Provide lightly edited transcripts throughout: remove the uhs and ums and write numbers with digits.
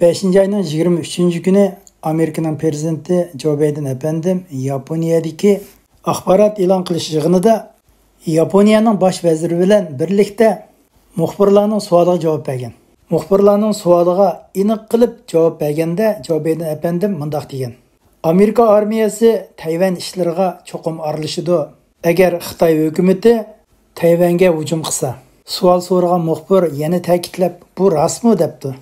5 ayının 23. günü Amerika'nın prezidenti Joe Biden efendim Yaponiyadaki axborot e'lon qilish yig'inida Yaponiyaning bosh vaziri bilan birlikda muxbirlarning savoliga javob bergan. Muxbirlarning savoliga aniq qilib javob berganda Joe Biden efendim mundaq degan: Amerika armiyasi Tayvan ishlariga cho'qim aralashadi. Agar Xitoy hukumati Tayvanga hujum qilsa, savol so'ragan muxbir yana ta'kidlab, bu rostmi debdi.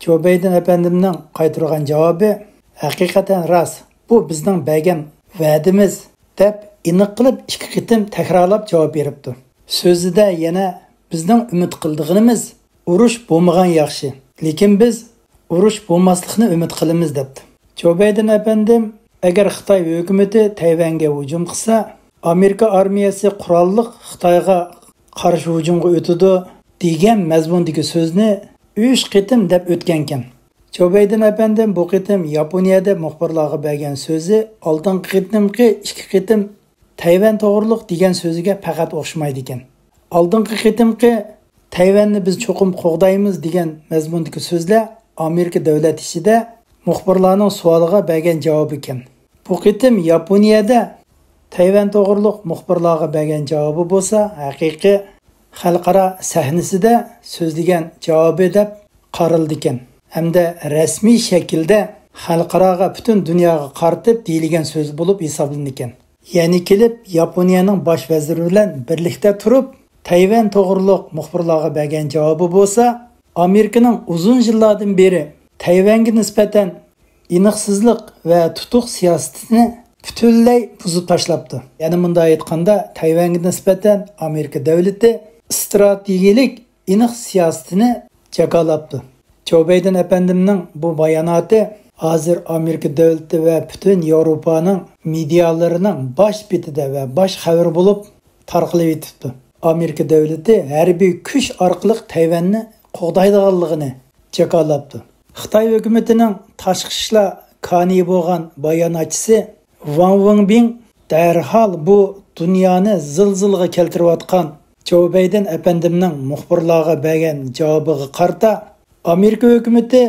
Joe Biden efendimning qaytargan javobi haqiqatan rost. Bu bizning bergan va'damiz deb aniq qilib 2 qitim takrorlab javob beribdi. So'zida yana bizning umid qildig'imiz urush bo'lmagan yaxshi, lekin biz urush bo'lmaslikni umid qilamiz debdi. Joe Biden efendim agar Xitoy hukumati Tayvanga hujum qilsa, Amerika armiyasi qurolliq Xitoyga qarshi hujumga o'tadi degan mazmundagi so'zni 3 qitim deb o'tgan ekan. Joe Biden efendim bu qitim Yaponiyada muxbirlarga bergan so'zi oldingi qitimki 2 qitim Tayvan to'g'riliq degan so'ziga faqat o'xshamaydi ekan. Oldingi qitimki Tayvanni biz cho'qim qo'g'daymiz degan mazmundagi so'zlar Amerika davlat ishida muxbirlarning savoliga bergan javob ekan. Bu qitim Yaponiyada Tayvan to'g'riliq muxbirlarga bergan javobi bo'lsa, haqiqiy xalqaro sahnasida so'zlagan javobi deb qaraldi ekan. Hamda rasmiy shaklda xalqaroga butun dunyoga qaratib deyilgan so'z bo'lib hisoblanadi ekan. Ya'ni kelib Yaponiyaning bosh vaziri bilan birlikda turib Tayvan to'g'riliq muxbirlarga bergan javobi bo'lsa, Amerikaning uzun yillardan beri Tayvanga nisbatan aniqsizlik va tutuq siyosatini butunlay buzib tashlabdi. Ya'ni bunday aytganda, Tayvanga nisbatan Amerika davlati strategik aniq siyosatini jakolabdi. Joe Biden efendimning bu bayonoti hozir Amerika davlati va butun Yevropaning medialarining bosh betida va bosh xabar bo'lib tarqalib etibdi. Amerika davlati harbiy kuch orqali Tayvanni qo'g'daydiganligini jakolabdi. Xitoy hukumatining tashqi ishlar koni bo'lgan bayonotchisi Wang Wenbin darhol bu dunyoni zilzilaga keltirayotgan Joe Biden efendimning muxbirlarga bergan javobiga qarata Amerika hukumati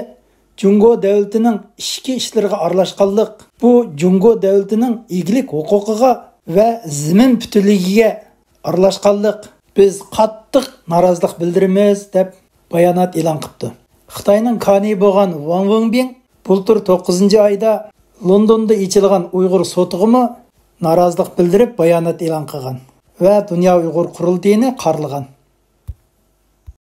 Jungo davlatining ichki ishlariga aralashganlik, bu Jungo davlatining eglik huquqiga va zamin butunligiga aralashganlik, biz qattiq norozilik bildiramiz deb bayonot e'lon qildi. Xitoyning koni bo'lgan Wang Wenbin bultur 9-oyda Londonda ochilgan Uyg'ur sotiga norozilik bildirib bayonot e'lon qilgan va Dunyo Uyg'ur qurultayini qarlagan.